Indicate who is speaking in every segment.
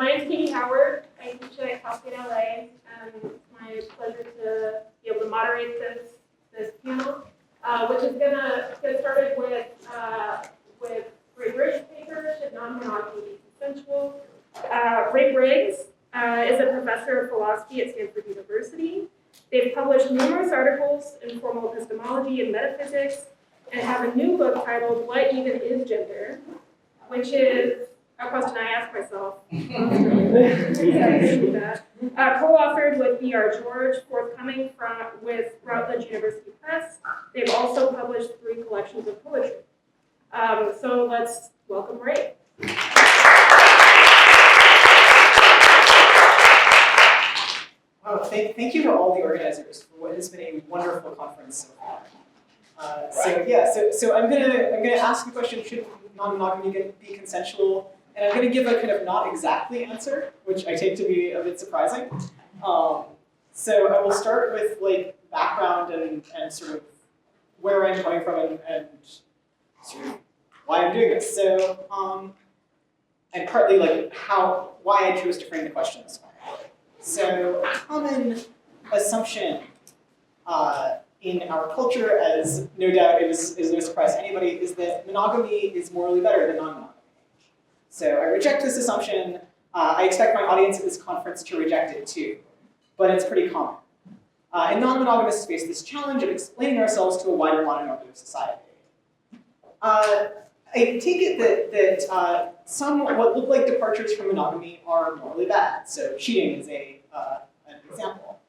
Speaker 1: My name's Katie Howard. I teach at Cal State LA, and it's my pleasure to be able to moderate this panel, which is going to get started with Ray Briggs' paper, Should Non-Monogamy be Consensual? Ray Briggs is a professor of philosophy at Stanford University. They've published numerous articles in formal epistemology and metaphysics, and have a new book titled What Even Is Gender?, which is a question I ask myself. Co-authored with B.R. George, forthcoming with Routledge University Press. They've also published 3 collections of poetry. So let's welcome Ray.
Speaker 2: Wow, thank you to all the organizers for what has been a wonderful conference so far. So I'm gonna ask the question: should non-monogamy be consensual? And I'm gonna give a kind of not exactly answer, which I take to be a bit surprising. So I will start with like background and sort of where I'm coming from and sort of why I'm doing this. So and partly like why I chose to frame the question this way. So a common assumption in our culture, as no doubt is no surprise to anybody, is that monogamy is morally better than non-monogamy. So I reject this assumption. I expect my audience at this conference to reject it too, but it's pretty common. In non-monogamous space, this challenge of explaining ourselves to a wider mononormative society. I take it that some what look like departures from monogamy are morally bad. So cheating is an example.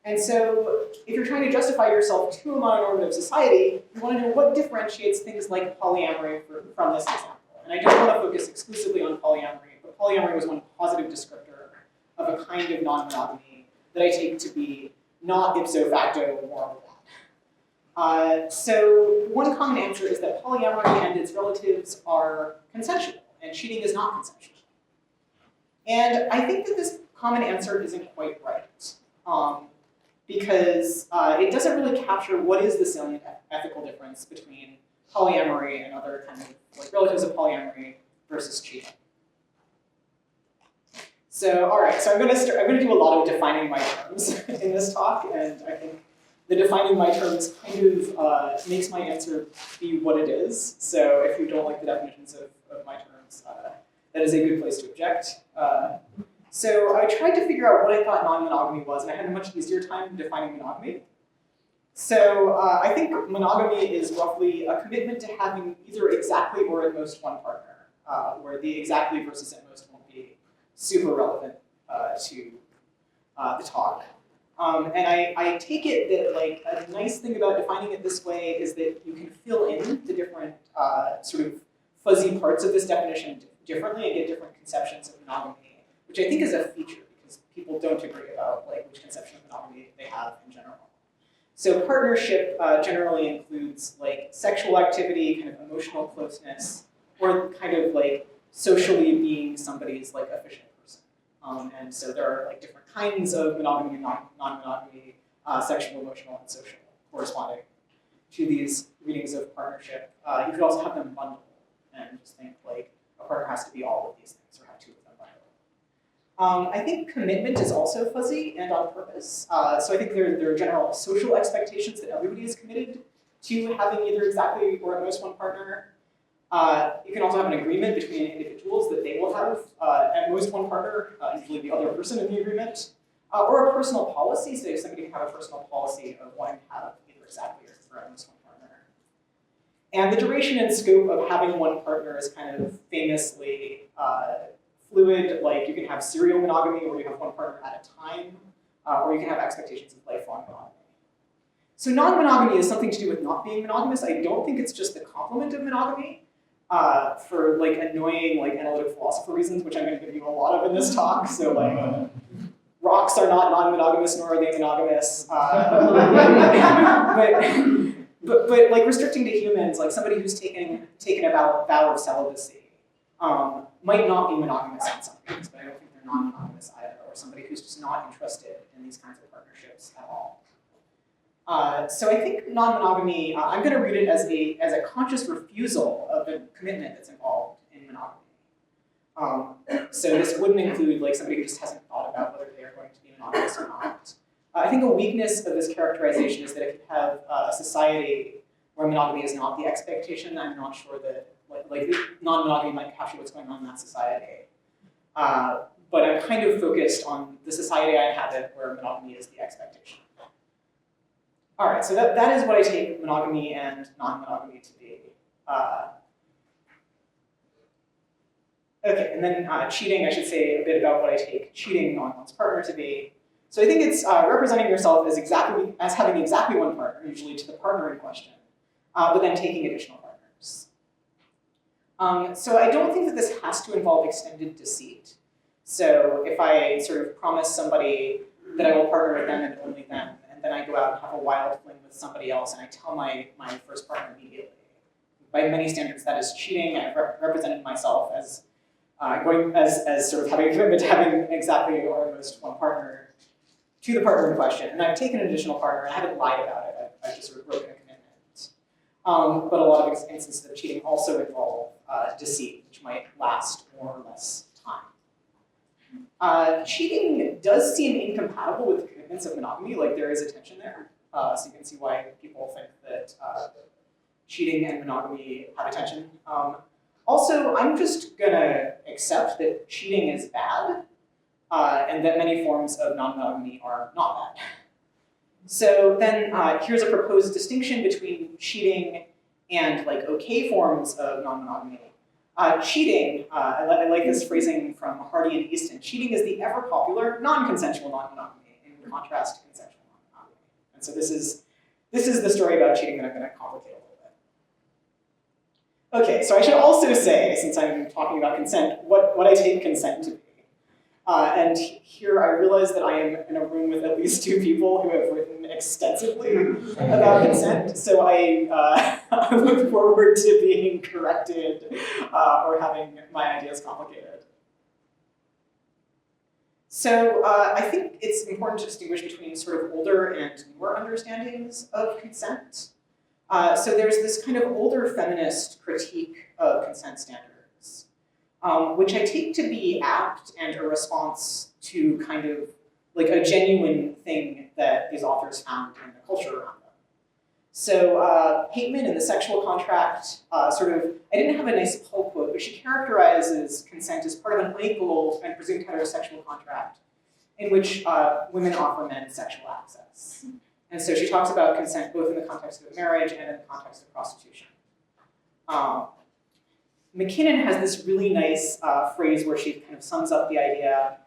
Speaker 2: And so if you're trying to justify yourself to a mononormative society, you want to know what differentiates things like polyamory from this example. And I don't want to focus exclusively on polyamory, but polyamory was one positive descriptor of a kind of non-monogamy that I take to be not ipso facto morally bad. So one common answer is that polyamory and its relatives are consensual, and cheating is not consensual. And I think that this common answer isn't quite right, because it doesn't really capture what is the salient ethical difference between polyamory and other kind of like relatives of polyamory versus cheating. So, all right, so I'm going to do a lot of defining my terms in this talk, and I think the defining my terms kind of makes my answer be what it is. So if you don't like the definitions of my terms, that is a good place to object. So I tried to figure out what I thought non-monogamy was, and I had a much easier time defining monogamy. So I think monogamy is roughly a commitment to having either exactly or at most one partner, where the exactly versus at most won't be super relevant to the talk. And I take it that like a nice thing about defining it this way is that you can fill in the different sort of fuzzy parts of this definition differently and get different conceptions of monogamy, which I think is a feature because people don't agree about like which conception of monogamy they have in general. So partnership generally includes like sexual activity, kind of emotional closeness, or kind of like socially being somebody's like efficient person. And so there are like different kinds of monogamy and non-monogamy, sexual, emotional, and social, corresponding to these readings of partnership. You could also have them bundled and just think like a partner has to be all of these things or have 2 of them bundled. I think commitment is also fuzzy and on purpose. So I think there are general social expectations that everybody is committed to having either exactly or at most one partner. You can also have an agreement between individuals that they will have at most one partner, usually the other person in the agreement, or a personal policy. So if somebody can have a personal policy of wanting to have either exactly or at most one partner. And the duration and scope of having one partner is kind of famously fluid. Like you can have serial monogamy where you have one partner at a time, or you can have expectations of lifelong monogamy. So non-monogamy is something to do with not being monogamous. I don't think it's just the complement of monogamy. For like annoying like analytic philosopher reasons, which I'm going to give you a lot of in this talk. So like rocks are not non-monogamous nor are they monogamous. But like restricting to humans, like somebody who's taken a vow of celibacy might not be monogamous in some ways, but I don't think they're non-monogamous either. Or somebody who's just not interested in these kinds of partnerships at all. So I think non-monogamy, I'm going to read it as a conscious refusal of the commitment that's involved in monogamy. So this wouldn't include like somebody who just hasn't thought about whether they are going to be monogamous or not. I think a weakness of this characterization is that if you have a society where monogamy is not the expectation, I'm not sure that like non-monogamy might capture what's going on in that society. But I'm kind of focused on the society I inhabit where monogamy is the expectation. All right, so that is what I take monogamy and non-monogamy to be. Okay, and then cheating, I should say a bit about what I take cheating on one's partner to be. So I think it's representing yourself as having exactly one partner, usually to the partner in question, but then taking additional partners. So I don't think that this has to involve extended deceit. So if I sort of promise somebody that I will partner with them and only them, and then I go out and have a wild fling with somebody else and I tell my first partner immediately, by many standards that is cheating. I've represented myself as sort of having a commitment to having exactly or almost one partner to the partner in question. And I've taken an additional partner and I haven't lied about it. I've just sort of broken a commitment. But a lot of instances of cheating also involve deceit, which might last more or less time. Cheating does seem incompatible with commitments of monogamy, like there is a tension there. So you can see why people think that cheating and monogamy have a tension. Also, I'm just gonna accept that cheating is bad, and that many forms of non-monogamy are not bad. So then here's a proposed distinction between cheating and like okay forms of non-monogamy. Cheating, I like this phrasing from Hardy and Easton, cheating is the ever popular non-consensual non-monogamy in contrast to consensual non-monogamy. And so this is the story about cheating that I'm gonna complicate a little bit. Okay, so I should also say, since I'm talking about consent, what I take consent to be. And here I realize that I am in a room with at least two people who have written extensively about consent, so I look forward to being corrected or having my ideas complicated. So I think it's important to distinguish between sort of older and newer understandings of consent. So there's this kind of older feminist critique of consent standards, which I take to be apt and a response to kind of like a genuine thing that these authors found in the culture around them. So Pateman in The Sexual Contract, I didn't have a nice pull quote, but she characterizes consent as part of an unequal and presumed heterosexual contract in which women offer men sexual access. And so she talks about consent both in the context of marriage and in the context of prostitution. McKinnon has this really nice phrase where she kind of sums up the idea,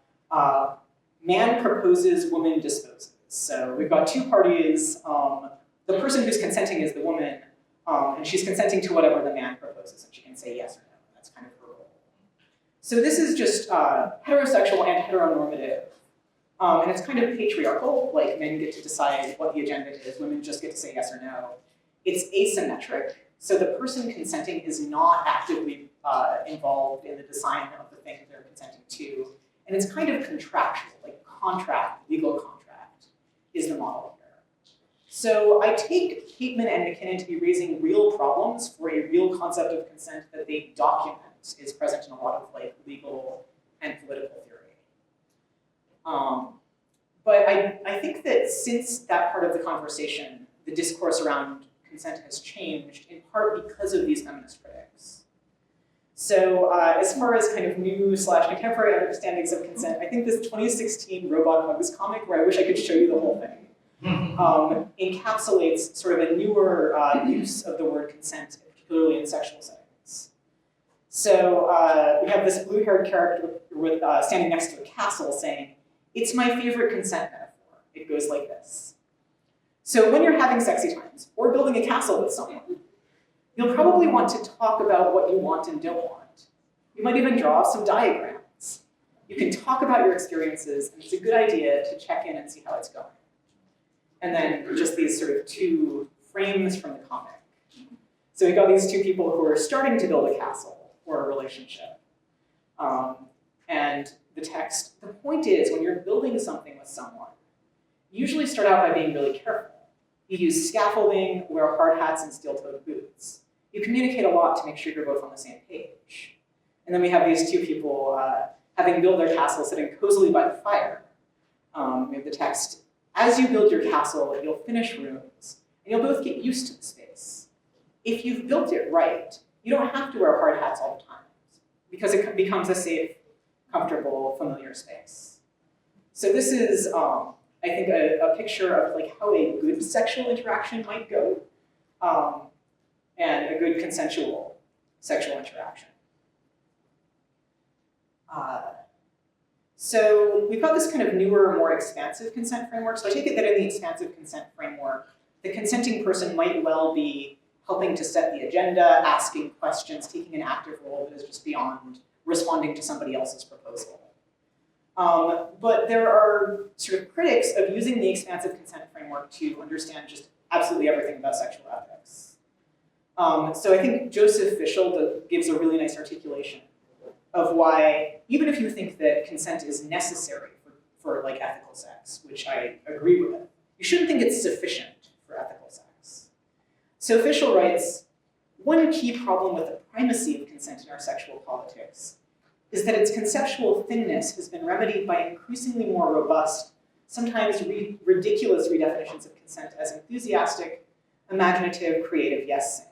Speaker 2: man proposes, woman disposes. So we've got two parties, the person who's consenting is the woman, and she's consenting to whatever the man proposes, and she can say yes or no, that's kind of her role. So this is just heterosexual and heteronormative, and it's kind of patriarchal, like men get to decide what the agenda is, women just get to say yes or no. It's asymmetric. So the person consenting is not actively involved in the design of the thing they're consenting to. And it's kind of contractual, like contract, legal contract is the model here. So I take Pateman and McKinnon to be raising real problems for a real concept of consent that they document is present in a lot of like legal and political theory. But I think that since that part of the conversation, the discourse around consent has changed, in part because of these feminist critics. So as far as kind of new/contemporary understandings of consent, I think this 2016 Robot Hugs comic, where I wish I could show you the whole thing, encapsulates sort of a newer use of the word consent, particularly in sexual settings. So we have this blue-haired character with, standing next to a castle saying, "It's my favorite consent metaphor." It goes like this. So when you're having sexy times, or building a castle with someone, you'll probably want to talk about what you want and don't want. You might even draw some diagrams. You can talk about your experiences, and it's a good idea to check in and see how it's going. And then just these sort of two frames from the comic. So we've got these two people who are starting to build a castle or a relationship. And the text, the point is, when you're building something with someone, you usually start out by being really careful. You use scaffolding, wear hard hats, and steel-toed boots. You communicate a lot to make sure you're both on the same page. And then we have these two people having built their castle sitting cozily by the fire. We have the text, as you build your castle, you'll finish rooms, and you'll both get used to the space. If you've built it right, you don't have to wear hard hats all the time, because it becomes a safe, comfortable, familiar space. So this is, I think, a picture of like how a good sexual interaction might go, and a good consensual sexual interaction. So we've got this kind of newer, more expansive consent framework. So I take it that in the expansive consent framework, the consenting person might well be helping to set the agenda, asking questions, taking an active role that is just beyond responding to somebody else's proposal. But there are sort of critics of using the expansive consent framework to understand just absolutely everything about sexual ethics. So I think Joseph Fischel gives a really nice articulation of why, even if you think that consent is necessary for like ethical sex, which I agree with, you shouldn't think it's sufficient for ethical sex. So Fischel writes, one key problem with the primacy of consent in our sexual politics is that its conceptual thinness has been remedied by increasingly more robust, sometimes ridiculous redefinitions of consent as enthusiastic, imaginative, creative yes-saying.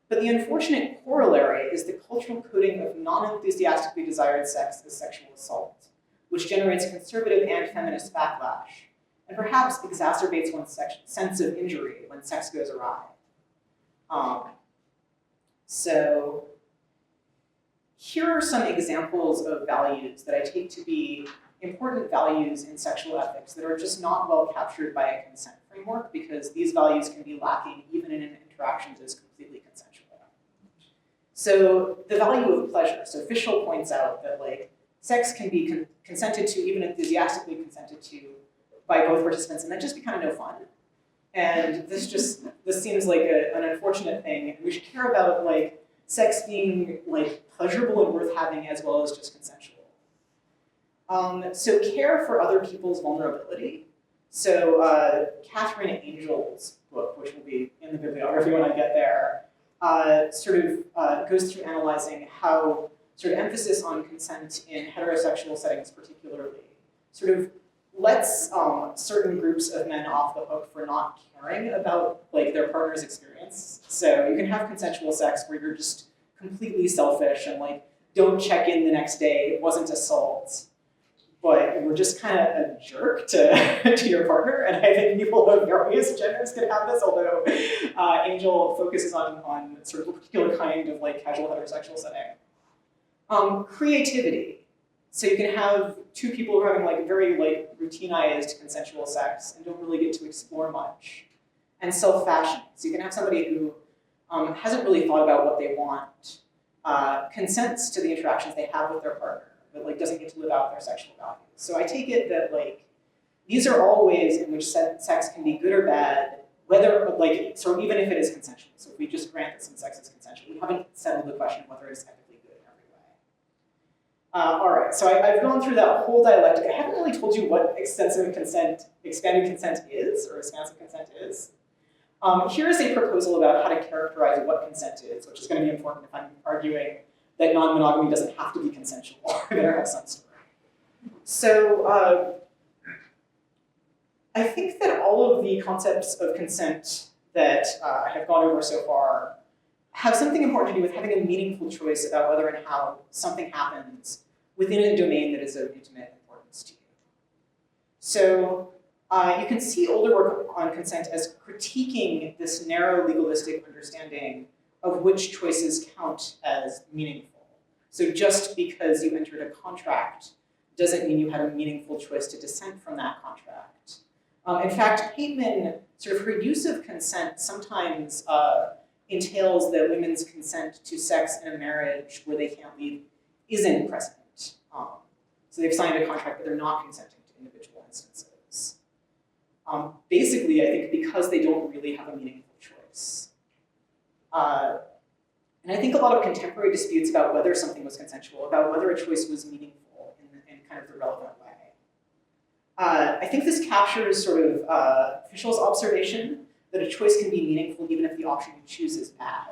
Speaker 2: But the unfortunate corollary is the cultural coding of non-enthusiastically desired sex as sexual assault, which generates conservative and feminist backlash, and perhaps exacerbates one's sense of injury when sex goes awry. So here are some examples of values that I take to be important values in sexual ethics that are just not well captured by a consent framework, because these values can be lacking even in interactions as completely consensual. So the value of pleasure. So Fischel points out that like sex can be consented to, even enthusiastically consented to, by both participants, and that just be kind of no fun. And this seems like an unfortunate thing. And we should care about like sex being like pleasurable and worth having as well as just consensual. So care for other people's vulnerability. So Catherine Angel's book, which will be in the bibliography when I get there, goes through analyzing how sort of emphasis on consent in heterosexual settings particularly sort of lets certain groups of men off the hook for not caring about like their partner's experience. So you can have consensual sex where you're just completely selfish and like don't check in the next day, it wasn't assault, but you were just kind of a jerk to your partner. And I think people of various genders can have this, although Angel focuses on sort of a particular kind of like casual heterosexual setting. Creativity. So you can have two people who are having like very like routinized consensual sex and don't really get to explore much. And self-fashion. So you can have somebody who hasn't really thought about what they want, consents to the interactions they have with their partner, but like doesn't get to live out their sexual values. So I take it that like these are all ways in which sex can be good or bad, whether like so even if it is consensual. So if we just grant that some sex is consensual, we haven't settled the question of whether it is ethically good in every way. All right, so I've gone through that whole dialectic. I haven't really told you what expanded consent is, or expansive consent is. Here is a proposal about how to characterize what consent is, which is going to be important if I'm arguing that non-monogamy doesn't have to be consensual. I better have some story. So I think that all of the concepts of consent that I have gone over so far have something important to do with having a meaningful choice about whether and how something happens within a domain that is of intimate importance to you. So you can see older work on consent as critiquing this narrow legalistic understanding of which choices count as meaningful. So just because you entered a contract doesn't mean you had a meaningful choice to dissent from that contract. In fact, Pateman, sort of her use of consent sometimes entails that women's consent to sex in a marriage where they can't leave isn't present. So they've signed a contract, but they're not consenting to individual instances. Basically, I think because they don't really have a meaningful choice. And I think a lot of contemporary disputes about whether something was consensual, about whether a choice was meaningful in kind of the relevant way. I think this captures sort of Fischel's observation that a choice can be meaningful even if the option you choose is bad.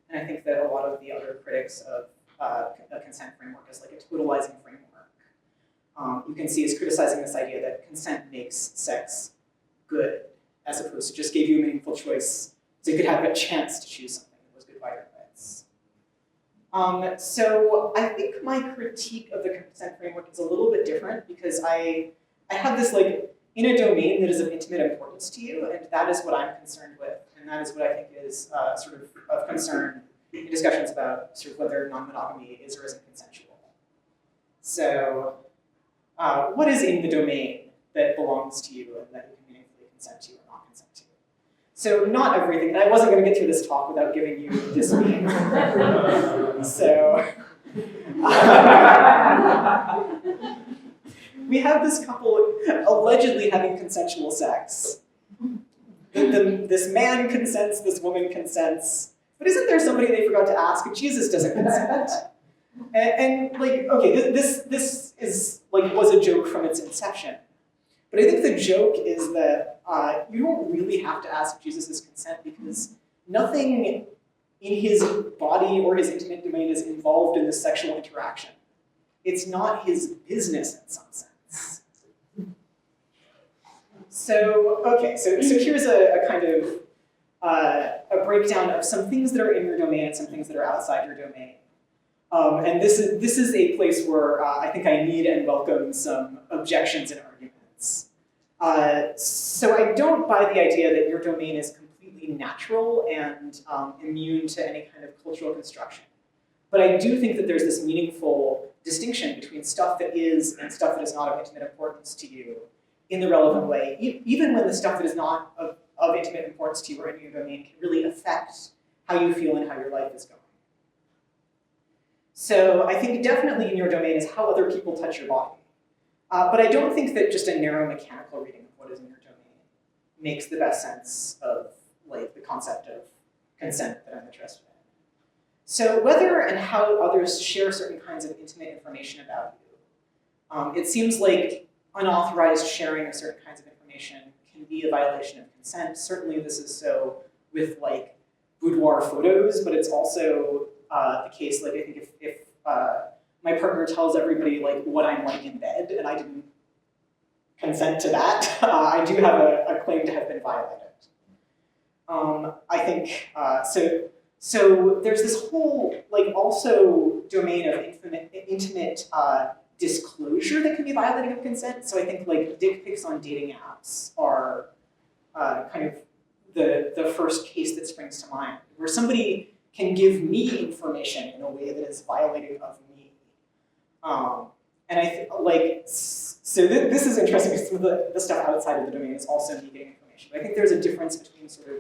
Speaker 2: And I think that a lot of the other critics of a consent framework as like a totalizing framework. You can see as criticizing this idea that consent makes sex good, as opposed to just gave you a meaningful choice, so you could have a chance to choose something that was good by your rights. So I think my critique of the consent framework is a little bit different because I have this like, in a domain that is of intimate importance to you, and that is what I'm concerned with, and that is what I think is sort of concern in discussions about sort of whether non-monogamy is or isn't consensual. So what is in the domain that belongs to you and that you can meaningfully consent to or not consent to? So not everything, and I wasn't going to get through this talk without giving you this meme. So we have this couple allegedly having consensual sex. This man consents, this woman consents, but isn't there somebody they forgot to ask? Jesus doesn't consent. And like, okay, this is like was a joke from its inception. But I think the joke is that you don't really have to ask Jesus' consent because nothing in his body or his intimate domain is involved in this sexual interaction. It's not his business in some sense. So, okay, so here's a kind of a breakdown of some things that are in your domain and some things that are outside your domain. And this is a place where I think I need and welcome some objections and arguments. So I don't buy the idea that your domain is completely natural and immune to any kind of cultural construction. But I do think that there's this meaningful distinction between stuff that is and stuff that is not of intimate importance to you in the relevant way, even when the stuff that is not of intimate importance to you or in your domain can really affect how you feel and how your life is going. So I think definitely in your domain is how other people touch your body. But I don't think that just a narrow mechanical reading of what is in your domain makes the best sense of like the concept of consent that I'm interested in. So whether and how others share certain kinds of intimate information about you, it seems like unauthorized sharing of certain kinds of information can be a violation of consent. Certainly this is so with like boudoir photos, but it's also the case, like I think if my partner tells everybody like what I'm like in bed and I didn't consent to that, I do have a claim to have been violated. I think, so there's this whole like also domain of intimate disclosure that can be violating of consent. So I think like dick pics on dating apps are kind of the first case that springs to mind, where somebody can give me information in a way that is violating of me. And I think like, so this is interesting because some of the stuff outside of the domain is also me getting information. But I think there's a difference between sort of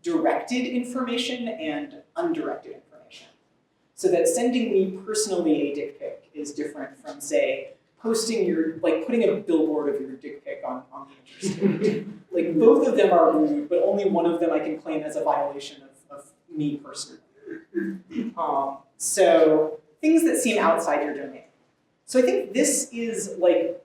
Speaker 2: directed information and undirected information. So that sending me personally a dick pic is different from, say, posting your, like putting a billboard of your dick pic on the interstate. Like both of them are rude, but only one of them I can claim as a violation of me personally. So things that seem outside your domain. So I think this is like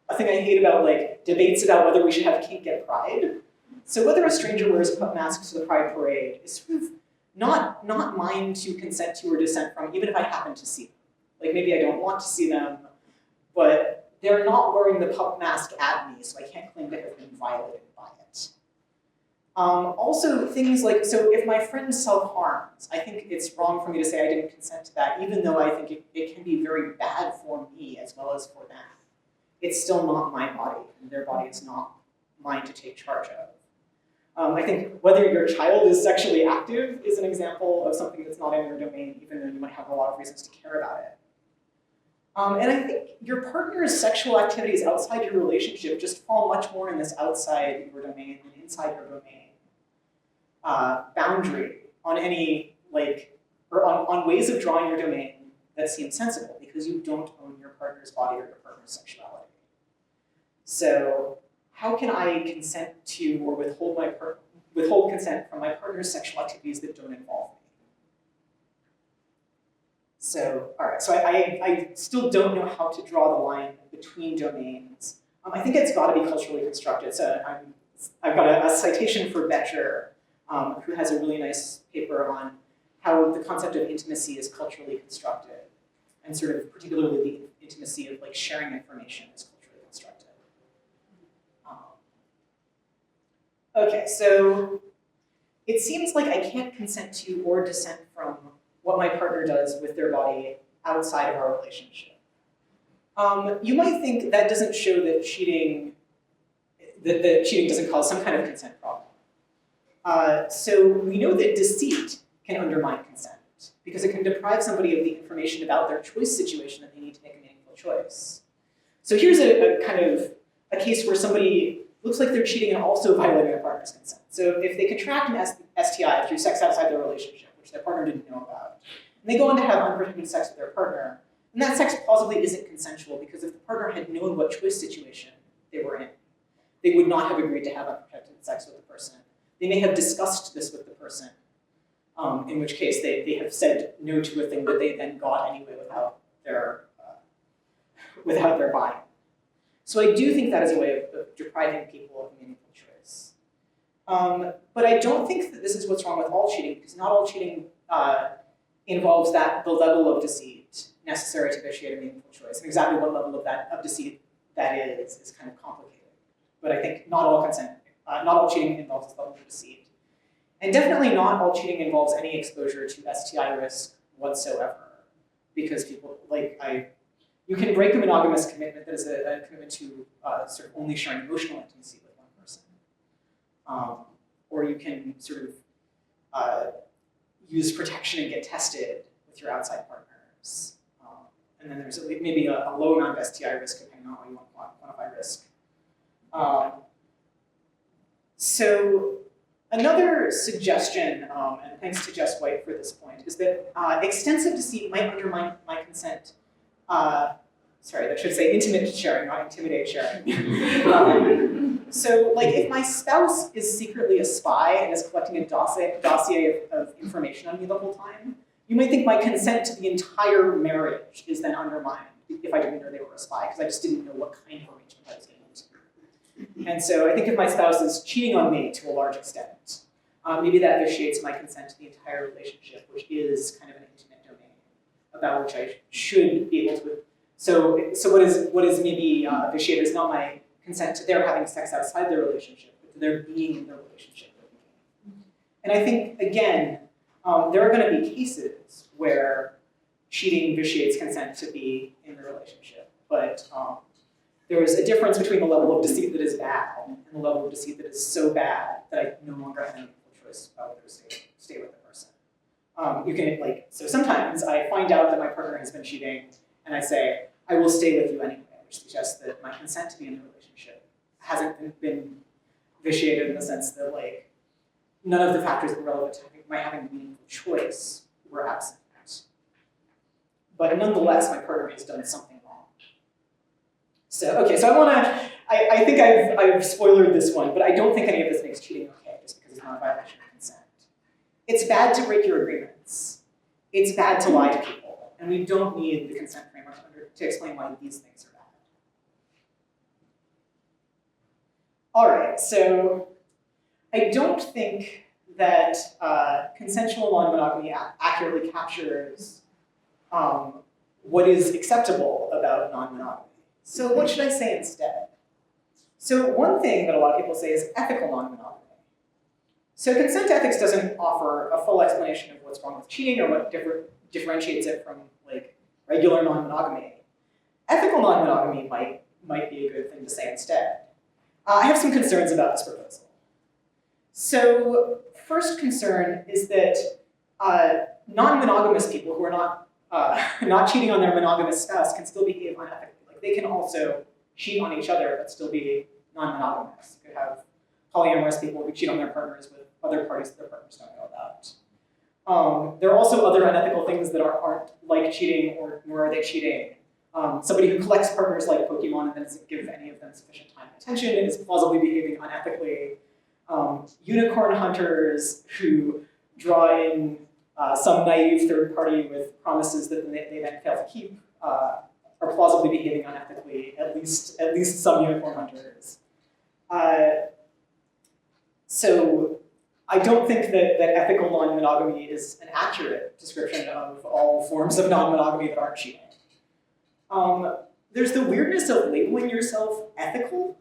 Speaker 2: a thing I hate about like debates about whether we should have kink at Pride. So whether a stranger wears pup masks to the Pride parade is sort of not mine to consent to or dissent from, even if I happen to see them. Like maybe I don't want to see them, but they're not wearing the pup mask at me, so I can't claim to have been violated by it. Also things like, so if my friend self-harms, I think it's wrong for me to say I didn't consent to that, even though I think it can be very bad for me as well as for them. It's still not my body, and their body is not mine to take charge of. I think whether your child is sexually active is an example of something that's not in your domain, even though you might have a lot of reasons to care about it. And I think your partner's sexual activities outside your relationship just fall much more in this outside your domain than inside your domain boundary on any, like, or on ways of drawing your domain that seem sensible because you don't own your partner's body or your partner's sexuality. So how can I consent to or withhold consent from my partner's sexual activities that don't involve me? So, all right, so I still don't know how to draw the line between domains. I think it's got to be culturally constructed. So I've got a citation for Betcher, who has a really nice paper on how the concept of intimacy is culturally constructed. and sort of particularly the intimacy of like sharing information is culturally constructed. Okay, so it seems like I can't consent to or dissent from what my partner does with their body outside of our relationship. You might think that doesn't show that cheating doesn't cause some kind of consent problem. So we know that deceit can undermine consent because it can deprive somebody of the information about their choice situation that they need to make a meaningful choice. So here's a kind of a case where somebody looks like they're cheating and also violating their partner's consent. So if they contract an STI through sex outside their relationship, which their partner didn't know about, and they go on to have unprotected sex with their partner, and that sex plausibly isn't consensual because if the partner had known what choice situation they were in, they would not have agreed to have unprotected sex with the person. They may have discussed this with the person, in which case they have said no to a thing that they then got anyway without their buying. So I do think that is a way of depriving people of meaningful choice. But I don't think that this is what's wrong with all cheating, because not all cheating involves the level of deceit necessary to vitiate a meaningful choice. And exactly what level of deceit that is kind of complicated. But I think not all cheating involves this level of deceit. And definitely not all cheating involves any exposure to STI risk whatsoever. Because people, you can break a monogamous commitment that is a commitment to sort of only sharing emotional intimacy with one person. Or you can sort of use protection and get tested with your outside partners. And then there's maybe a low amount of STI risk depending on how you want to quantify risk. So another suggestion, and thanks to Jess White for this point, is that extensive deceit might undermine my consent. Sorry, that should say intimate sharing, not intimidate sharing. So if my spouse is secretly a spy and is collecting a dossier of information on me the whole time, you might think my consent to the entire marriage is then undermined if I didn't know they were a spy, because I just didn't know what kind of arrangement I was getting into. And so I think if my spouse is cheating on me to a large extent, maybe that vitiates my consent to the entire relationship, which is kind of an intimate domain about which I should be able to. So what is maybe vitiated is not my consent to their having sex outside their relationship, but to their being in their relationship with me. And I think, again, there are going to be cases where cheating vitiates consent to be in the relationship, but there is a difference between the level of deceit that is bad and the level of deceit that is so bad that I no longer have any choice about whether to stay with the person. You can so sometimes I find out that my partner has been cheating, and I say, I will stay with you anyway, which suggests that my consent to be in the relationship hasn't been vitiated in the sense that none of the factors that were relevant to my having a meaningful choice were absent. But nonetheless, my partner has done something wrong. So I think I've spoilered this one, but I don't think any of this makes cheating okay, just because it's not a violation of consent. It's bad to break your agreements. It's bad to lie to people, and we don't need the consent framework to explain why these things are bad. All right, so I don't think that consensual non-monogamy accurately captures what is acceptable about non-monogamy. So what should I say instead? So one thing that a lot of people say is ethical non-monogamy. So consent ethics doesn't offer a full explanation of what's wrong with cheating or what differentiates it from regular non-monogamy. Ethical non-monogamy might be a good thing to say instead. I have some concerns about this proposal. So first concern is that non-monogamous people who are not cheating on their monogamous spouse can still behave unethically. They can also cheat on each other but still be non-monogamous. You could have polyamorous people who cheat on their partners with other parties that their partners don't know about. There are also other unethical things that aren't like cheating, nor are they cheating. Somebody who collects partners like Pokemon and then doesn't give any of them sufficient time and attention and is plausibly behaving unethically. Unicorn hunters who draw in some naive third party with promises that they then fail to keep are plausibly behaving unethically, at least some unicorn hunters. So I don't think that ethical non-monogamy is an accurate description of all forms of non-monogamy that aren't cheating. There's the weirdness of labeling yourself ethical.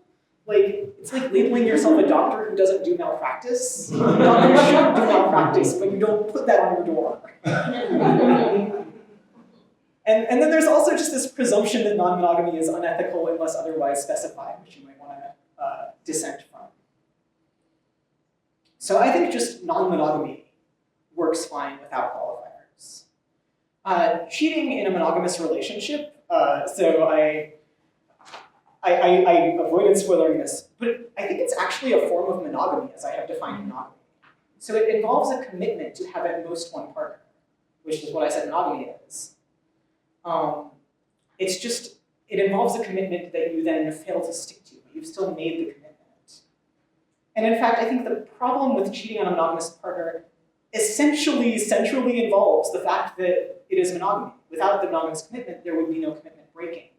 Speaker 2: Like, it's like labeling yourself a doctor who doesn't do malpractice. Doctors should do malpractice, but you don't put that on your door. And then there's also just this presumption that non-monogamy is unethical unless otherwise specified, which you might want to dissent from. So I think just non-monogamy works fine without qualifiers. Cheating in a monogamous relationship, so I avoided spoiling this, but I think it's actually a form of monogamy as I have defined monogamy. So it involves a commitment to have at most one partner, which is what I said monogamy is. It involves a commitment that you then fail to stick to, but you've still made the commitment. And in fact, I think the problem with cheating on a monogamous partner essentially centrally involves the fact that it is monogamy. Without the monogamous commitment, there would be no commitment breaking.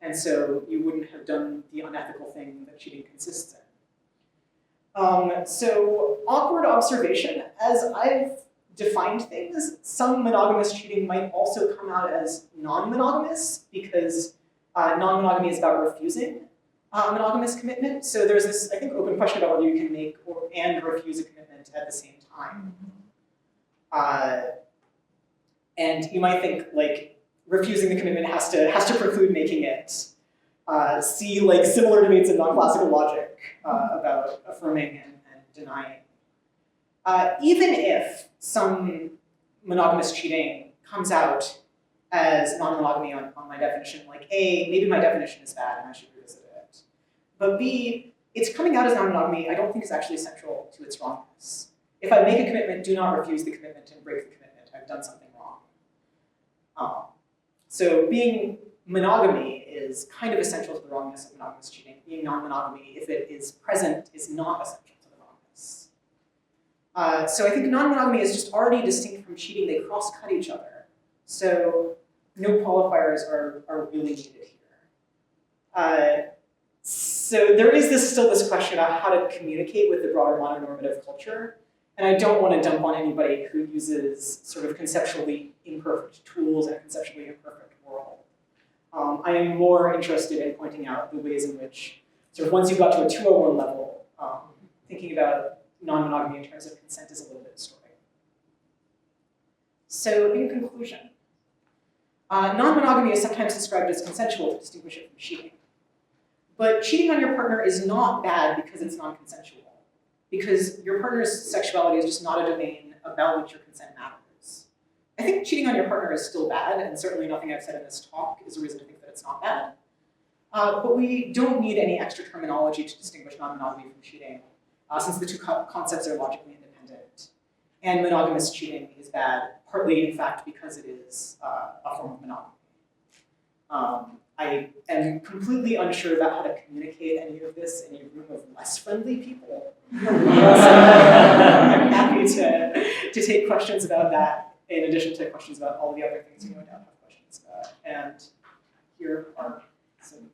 Speaker 2: And so you wouldn't have done the unethical thing that cheating consists in. So awkward observation, as I've defined things, some monogamous cheating might also come out as non-monogamous because non-monogamy is about refusing monogamous commitment. So there's this, I think, open question about whether you can make and refuse a commitment at the same time. And you might think, like, refusing the commitment has to preclude making it. See, like, similar debates in non-classical logic about affirming and denying. Even if some monogamous cheating comes out as non-monogamy on my definition, like A, maybe my definition is bad and I should revisit it. But B, it's coming out as non-monogamy I don't think is actually central to its wrongness. If I make a commitment, do not refuse the commitment and break the commitment. I've done something wrong. So being monogamy is kind of essential to the wrongness of monogamous cheating. Being non-monogamy, if it is present, is not essential to the wrongness. So I think non-monogamy is just already distinct from cheating. They cross-cut each other. So no qualifiers are really needed here. So there is still this question about how to communicate with the broader mononormative culture. And I don't want to dump on anybody who uses sort of conceptually imperfect tools in a conceptually imperfect world. I am more interested in pointing out the ways in which, sort of once you've got to a 201 level, thinking about non-monogamy in terms of consent is a little bit distorting. So in conclusion, non-monogamy is sometimes described as consensual to distinguish it from cheating. But cheating on your partner is not bad because it's non-consensual. Because your partner's sexuality is just not a domain about which your consent matters. I think cheating on your partner is still bad, and certainly nothing I've said in this talk is a reason to think that it's not bad. But we don't need any extra terminology to distinguish non-monogamy from cheating, since the two concepts are logically independent. And monogamous cheating is bad, partly, in fact, because it is a form of monogamy. I am completely unsure about how to communicate any of this in a room of less friendly people. So I'm happy to take questions about that, in addition to questions about all the other things you no doubt have questions about. And here are some